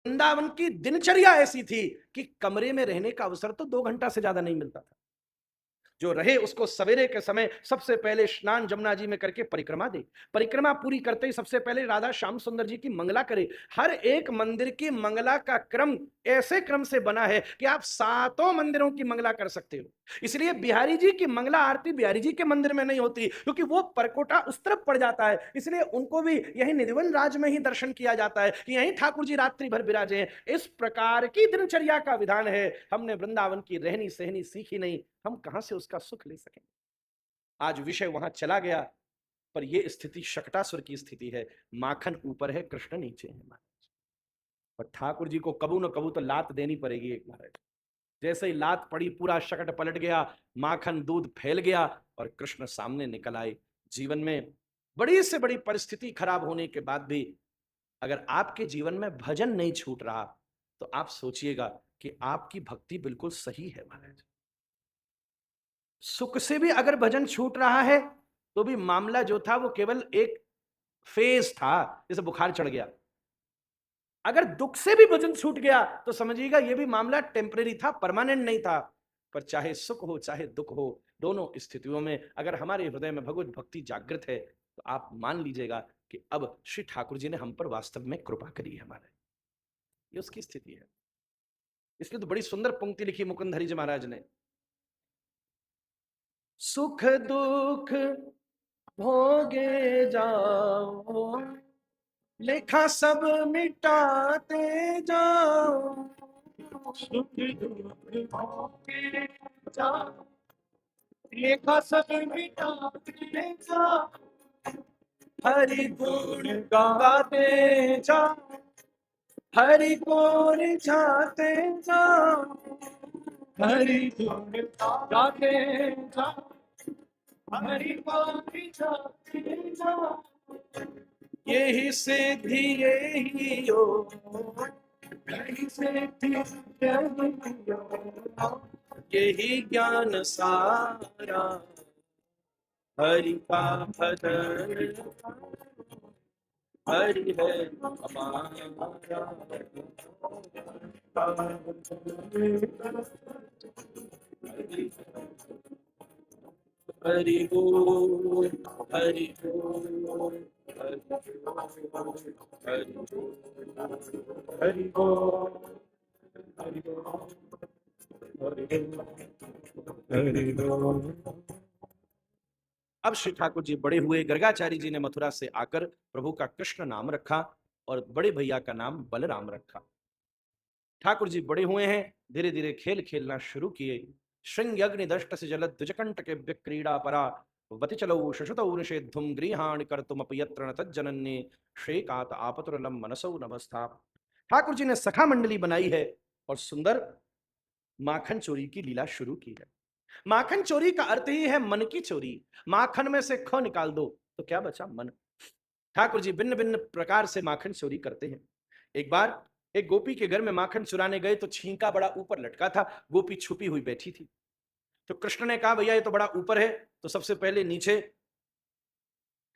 वृंदावन की दिनचर्या ऐसी थी कि कमरे में रहने का अवसर तो 2 घंटा से ज्यादा नहीं मिलता था। जो रहे उसको सवेरे के समय सबसे पहले स्नान जमुना जी में करके परिक्रमा दे, परिक्रमा पूरी करते ही सबसे पहले राधा श्याम सुंदर जी की मंगला करे। हर एक मंदिर की मंगला का क्रम ऐसे क्रम से बना है कि आप सातों मंदिरों की मंगला कर सकते हो। इसलिए बिहारी जी की मंगला आरती बिहारी जी के मंदिर में नहीं होती, क्योंकि वो परकोटा उस तरफ पड़ जाता है, इसलिए उनको भी यही निधिवन राज में ही दर्शन किया जाता है कि यही ठाकुर जी रात्रि भर विराजे हैं। इस प्रकार की दिनचर्या का विधान है। हमने वृंदावन की रहनी सहनी सीखी नहीं, हम कहां से उसका सुख ले सकेंगे। आज विषय वहां चला गया, पर यह स्थिति शकटासुर की स्थिति है। माखन ऊपर है, कृष्ण नीचे है। पर ठाकुर जी को कबू न कबू तो लात देनी पड़ेगी एक बार। जैसे ही लात पड़ी पूरा शकट पलट गया, माखन दूध फैल गया और कृष्ण सामने निकल आए। जीवन में बड़ी से बड़ी परिस्थिति खराब होने के बाद भी अगर आपके जीवन में भजन नहीं छूट रहा तो आप सोचिएगा कि आपकी भक्ति बिल्कुल सही है महाराज। सुख से भी अगर भजन छूट रहा है तो भी मामला जो था वो केवल एक फेज था, जैसे बुखार चढ़ गया। अगर दुख से भी भजन छूट गया तो समझिएगा यह भी मामला टेम्परेरी था, परमानेंट नहीं था। पर चाहे सुख हो चाहे दुख हो, दोनों स्थितियों में अगर हमारे हृदय में भगवत भक्ति जागृत है तो आप मान लीजिएगा कि अब श्री ठाकुर जी ने हम पर वास्तव में कृपा करी है। हमारे ये उसकी स्थिति है। इसलिए तो बड़ी सुंदर पंक्ति लिखी मुकुंदहरि जी महाराज ने, सुख दुख भोगे जाओ, लेखा सब मिटाते जाओ, सुख दुख भोगे जाओ, लेखा सब मिटाते जाओ, हरि गुण गाते जाओ, हरि को रिझाते जाओ, हरि गुण गाते जाओ, हरि को रिझाते जाओ, यही सिद्धि यही योग, यही सिद्धि यही योग, यही ज्ञान सारा, हरि का भजन हरि है हमारा। हरि बोल हरि बोल हरि बोल हरि बोल। अब श्री ठाकुर जी बड़े हुए, गर्गाचार्य जी ने मथुरा से आकर प्रभु का कृष्ण नाम रखा और बड़े भैया का नाम बलराम रखा। ठाकुर जी बड़े हुए हैं, धीरे धीरे खेल खेलना शुरू किए। श्रृंग अग्नि दष्ट से जल द्विजकंठ के क्रीड़ा परा, वति चलो शशुतौ निषेद्धुम गृहाण कर्तुम अपयत्र न तज्जनन्ये, शेकात आपतुरलम मनसौ नभस्था। ठाकुर जी ने सखा मंडली बनाई है और सुंदर माखन चोरी की लीला शुरू की है। माखन चोरी का अर्थ ही है मन की चोरी। माखन में से ख निकाल दो तो क्या बचा? मन। ठाकुर जी भिन्न भिन्न प्रकार से माखन चोरी करते हैं। एक बार एक गोपी के घर में माखन चुराने गए तो छींका बड़ा ऊपर लटका था, गोपी छुपी हुई बैठी थी। तो कृष्ण ने कहा भैया ये तो बड़ा ऊपर है, तो सबसे पहले नीचे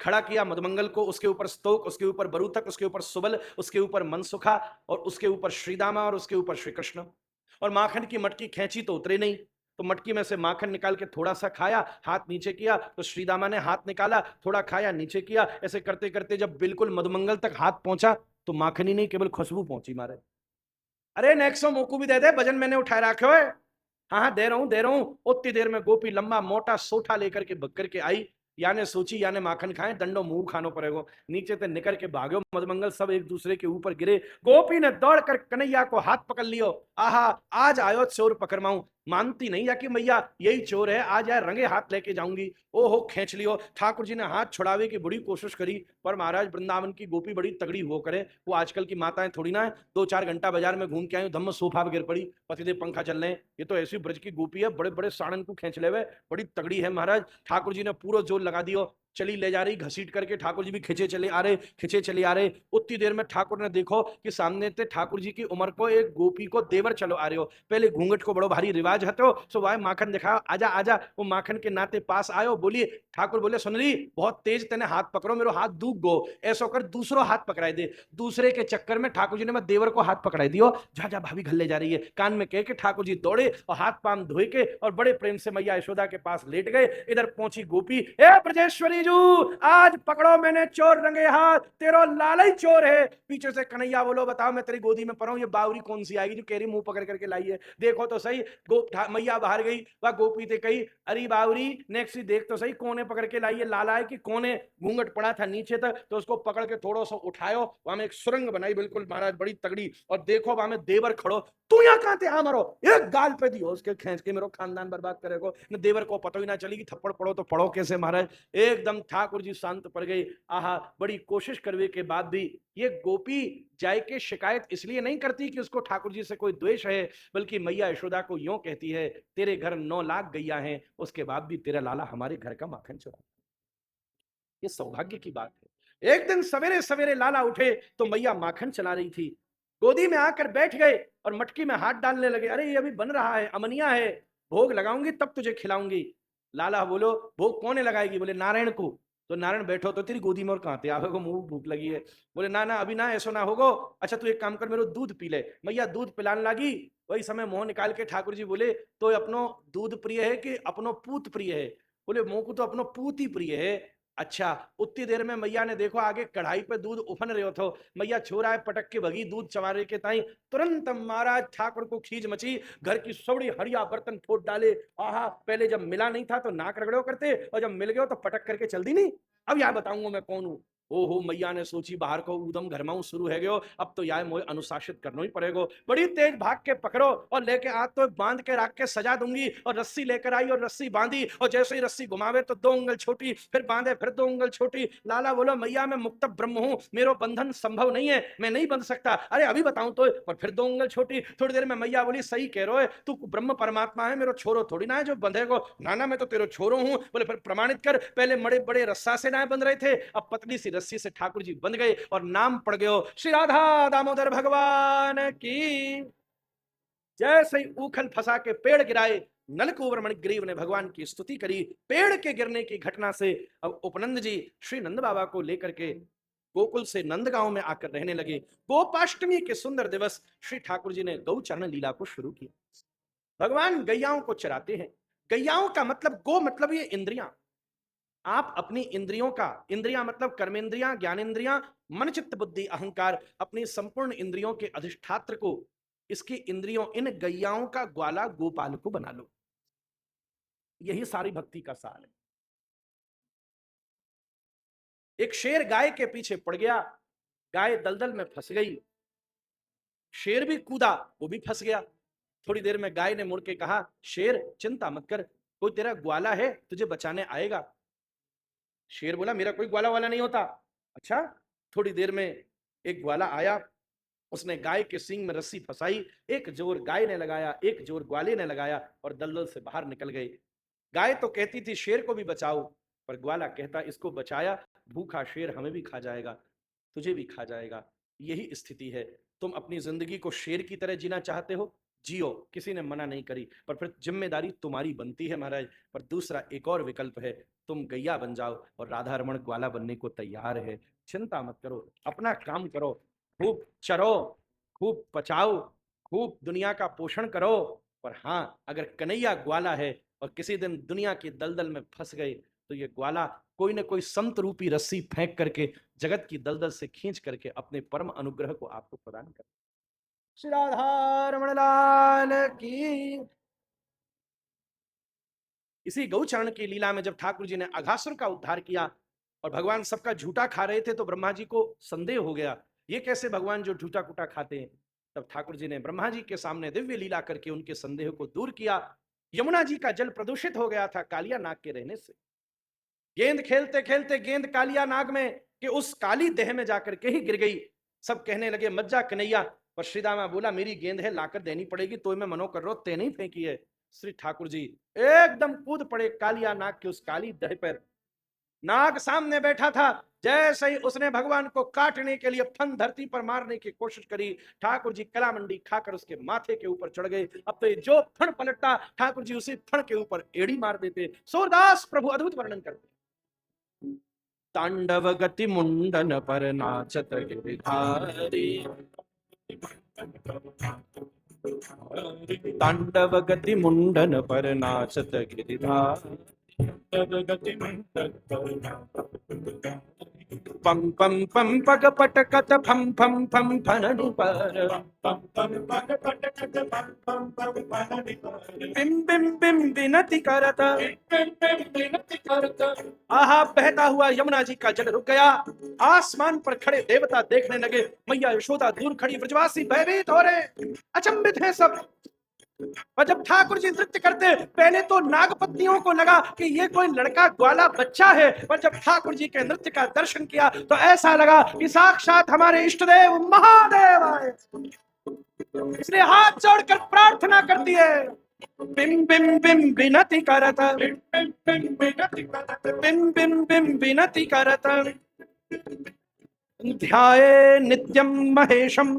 खड़ा किया मधुमंगल को, उसके ऊपर स्तोक, उसके ऊपर बरूथक, उसके ऊपर सुबल, उसके ऊपर मनसुखा और उसके ऊपर श्रीदामा और उसके ऊपर श्री कृष्ण। और माखन की मटकी खींची तो उतरे नहीं, तो मटकी में से माखन निकाल के थोड़ा सा खाया, हाथ नीचे किया तो श्रीदामा ने हाथ निकाला, थोड़ा खाया, नीचे किया। ऐसे करते करते जब बिल्कुल मधुमंगल तक हाथ पहुंचा तो माखन ही नहीं केवल खुशबू पहुंची मारे। अरे नेक्सो मोकू भी दे दे, वजन मैंने उठाए रखे हो। हाँ हाँ दे रहा हूं दे रहा हूं। उतनी देर में गोपी लंबा मोटा सोठा लेकर के बक्कर के आई। याने सोची याने माखन खाए, दंडो मुंह खानो पड़ेगा। नीचे से निकल के भागो मधुमंगल, सब एक दूसरे के ऊपर गिरे। गोपी ने दौड़कर कन्हैया को हाथ पकड़ लियो। आहा आज आयो चोर पकड़वाऊं। मानती नहीं या कि मैया यही चोर है, आज यार रंगे हाथ लेके जाऊंगी। ओहो खींच लियो। ठाकुर जी ने हाथ छुड़ावे की बड़ी कोशिश करी, पर महाराज वृंदावन की गोपी बड़ी तगड़ी हो करे, वो आजकल की माताएं थोड़ी ना है। 2-4 घंटा बाजार में घूम के आई, धम्म सोफा पर गिर पड़ी, पतिदेव पंखा चल रहे हैं। ये तो ऐसी ब्रज की गोपी है, बड़े बड़े साड़न को खींच ले, बड़ी तगड़ी है महाराज। ठाकुर जी ने पूरा जोर लगा दियो। चली ले जा रही घसीट करके, ठाकुर जी भी खिंचे चले आ रहे, खिंचे चले आ रहे। उतनी देर में ठाकुर ने देखो कि सामने थे ठाकुर जी की उम्र को एक गोपी को देवर चलो आ रहे हो। पहले घूंघट को बड़ो भारी रिवाज हतो, सो वाह माखन दिखाओ, आजा आजा। वो माखन के नाते पास आयो, बोलिए ठाकुर बोले सुन रही बहुत तेज तेने हाथ पकड़ो, मेरे हाथ दूब गो, ऐसा कर दूसरो हाथ पकड़ाई दे। दूसरे के चक्कर में ठाकुर जी ने मैं देवर को हाथ पकड़ाई दियो, जा जा भाभी घर ले जा रही है, कान में कह के ठाकुर जी दौड़े और हाथ पांव धोए के और बड़े प्रेम से मैया यशोदा के पास लेट गए। इधर पहुंची गोपी, ए ब्रजेश्वरी जू आज पकड़ो मैंने चोर रंगे हाथ, तेरो लाला ही चोर है। पीछे से कन्हैया बोलो बताओ मैं तेरी गोदी में पड़ा, ये बावरी कौन सी आएगी जो केरी मुंह पकड़ करके लाई है, देखो तो सही। मैया बाहर गई, वह गोपी थे कही अरे बावरी नेक्स्ट देख तो सही कोने पकड़ के लाई है, लाला है कि कोने। घूंघट पड़ा था नीचे तक, तो उसको पकड़ के थोड़ा सा उठायो, वहां में एक सुरंग बनाई बिल्कुल महाराज बड़ी तगड़ी, और देखो वहां में देवर खड़ो, तू यहाँ कहां थे, मरो एक गाल पे दियो उसके खींच के, मेरा खानदान बर्बाद करेगो। न देवर को पता ही ना चली कि थप्पड़ पड़ो तो पड़ो कैसे महाराज। एकदम ठाकुर जी शांत पड़ गई। आहा बड़ी कोशिश करने के बाद भी ये गोपी जाय के शिकायत इसलिए नहीं करती कि उसको ठाकुर जी से कोई द्वेष है, बल्कि मैया यशोदा को यूं कहती है तेरे घर 9 लाख गैया हैं, उसके बाद भी तेरा लाला हमारे घर का माखन चुरा। ये सौभाग्य की बात है। एक दिन सवेरे सवेरे लाला उठे तो मैया माखन चला रही थी, गोदी में आकर बैठ गए और मटकी में हाथ डालने लगे। अरे ये अभी बन रहा है, अमनिया है, भोग लगाऊंगी तब तुझे खिलाऊंगी। लाला बोलो भोग कौन लगाएगी? बोले नारायण को। तो नारायण बैठो तो तेरी गोदी में और कहां थे, आवे को मुंह भूख लगी है। बोले ना ना अभी ना, ऐसा ना होगो। अच्छा तू एक काम कर, मेरे दूध पी ले। मैया दूध पिलाने लगी, वही समय मुंह निकाल के ठाकुर जी बोले तो अपनो दूध प्रिय है कि अपनो पूत प्रिय है? बोले मुंह को तो अपनो पूत ही प्रिय है। अच्छा उतनी देर में मैया ने देखो आगे कढ़ाई पे दूध उफन रहे हो, तो मैया छोरा है पटक के भगी दूध चवारे के ताई। तुरंत महाराज ठाकुर को खींच मची, घर की सौड़ी हरिया बर्तन फोड़ डाले। आहा पहले जब मिला नहीं था तो नाक रगड़ो करते, और जब मिल गए तो पटक करके चल दी नहीं। अब यार बताऊंगा मैं कौन हूं। ओहो मैया ने सोची बाहर को उदम घरमाऊ शुरू है गयो, अब तो यार मोए अनुशासित करना ही पड़ेगा। बड़ी तेज भाग के पकड़ो और लेके आ तो बांध के रख के सजा दूंगी। और रस्सी लेकर आई और रस्सी बांधी, और जैसे ही रस्सी घुमावे तो 2 उंगल छोटी, फिर बांधे फिर 2 उंगल छोटी। लाला बोलो मैया मैं मुक्त ब्रह्म हूं, मेरो बंधन संभव नहीं है, मैं नहीं बंध सकता। अरे अभी बताऊं तो, और फिर 2 उंगल छोटी। थोड़ी देर में मैया बोली सही कह रहे हो, तू ब्रह्म परमात्मा है, मेरो छोरो थोड़ी ना है जो बंधेगो। नाना मैं तो तेरो छोरो हूं। बोले फिर प्रमाणित कर, पहले बड़े बड़े रस्सा से ना बंध रहे थे, अब पतली सी रस्सी से ठाकुर जी बंध गए और नाम पड़ गयो श्री राधा दामोदर भगवान की। जैसे ही उखल फंसा के पेड़ गिराए, नलकुवर मणिग्रीव ने भगवान की स्तुति करी। पेड़ के गिरने की घटना से अब उपनंद जी श्री नंद बाबा को लेकर के गोकुल से नंदगांव में आकर रहने लगे। गोपाष्टमी के सुंदर दिवस श्री ठाकुर जी ने गौचरण लीला को शुरू किया। भगवान गैयाओं को चराते हैं। गैयाओं का मतलब गो मतलब ये इंद्रियां। आप अपनी इंद्रियों का, इंद्रियां मतलब कर्मेंद्रियां, ज्ञानेंद्रियां, मन चित्त बुद्धि अहंकार, अपनी संपूर्ण इंद्रियों के अधिष्ठात्र को, इसकी इंद्रियों इन गैयाओं का ग्वाला गोपाल को बना लो। यही सारी भक्ति का सार है। एक शेर गाय के पीछे पड़ गया, गाय दलदल में फंस गई, शेर भी कूदा, वो भी फंस गया। थोड़ी देर में गाय ने मुड़ के कहा शेर चिंता मत कर, कोई तेरा ग्वाला है तुझे बचाने आएगा। शेर बोला मेरा कोई ग्वाला वाला नहीं होता। अच्छा। थोड़ी देर में एक ग्वाला आया, उसने गाय के सींग में रस्सी फंसाई, एक जोर गाय ने लगाया, एक जोर ग्वाले ने लगाया और दलदल से बाहर निकल गए। गाय तो कहती थी शेर को भी बचाओ, पर ग्वाला कहता इसको बचाया भूखा शेर हमें भी खा जाएगा, तुझे भी खा जाएगा। यही स्थिति है। तुम अपनी जिंदगी को शेर की तरह जीना चाहते हो, जियो, किसी ने मना नहीं करी, पर फिर जिम्मेदारी तुम्हारी बनती है महाराज। पर दूसरा एक और विकल्प है, तुम गैया बन जाओ और राधा रमण ग्वाला बनने को तैयार है। चिंता मत करो, अपना काम करो, खूब चरो, खूब पचाओ, खूब दुनिया का पोषण करो। पर हाँ अगर कन्हैया ग्वाला है और किसी दिन दुनिया की दलदल में फंस गए, तो ये ग्वाला कोई ना कोई संत रूपी रस्सी फेंक करके जगत की दलदल से खींच करके अपने परम अनुग्रह को आपको प्रदान कर। श्री राधा रमण लाल की। इसी गौचरण की लीला में जब ठाकुर जी ने अघासुर का उद्धार किया और भगवान सबका झूठा खा रहे थे, तो ब्रह्मा जी को संदेह हो गया ये कैसे भगवान जो झूठा कुटा खाते हैं। तब ठाकुर जी ने ब्रह्मा जी के सामने दिव्य लीला करके उनके संदेह को दूर किया। यमुना जी का जल प्रदूषित हो गया था कालिया नाग के रहने से। गेंद खेलते खेलते गेंद कालिया नाग में कि उस काली देह में जाकर के ही गिर गई। सब कहने लगे मत जा कन्हैया, पर श्री दामा बोला मेरी गेंद है लाकर देनी पड़ेगी, तो मैं मनो कर रहा हूं, ते नहीं फेंकी है। श्री ठाकुर जी एकदम कूद पड़े कालिया नाग के उस काली देह पर। नाग सामने बैठा था। जैसे ही उसने भगवान को काटने के लिए फन धरती पर मारने की कोशिश करी, ठाकुर जी कलामंडी खाकर उसके माथे के ऊपर चढ़ गए। अब तो जो फण पलटता, ठाकुर जी उसी फण के ऊपर एड़ी मार देते। सूरदास प्रभु अद्भुत वर्णन करते। तांडव गति मुंडन पर नाचत गिरधारी, तांडव गति मुंडन पर नाचत गिरधारी, पम पम पम पग पटकत फम फम फम फननि पर, बिम बिम बिम बिनति करत। आहा, बहता हुआ यमुना जी का जल रुक गया। आसमान पर खड़े देवता देखने लगे, मैया यशोदा दूर खड़ी, ब्रजवासी भयभीत हो रहे, अचंभित है सब। और जब ठाकुर जी नृत्य करते, पहले तो नागपत्नियों को लगा कि ये कोई लड़का ग्वाला बच्चा है, पर जब ठाकुर जी के नृत्य का दर्शन किया तो ऐसा लगा कि साक्षात हमारे इष्ट देव महादेव आए। इसलिए हाथ जोड़कर प्रार्थना करती है, बिम बिम बिम बिनति करत, बिम बिम बिम बिनति करत, ध्याये नित्यं महेशम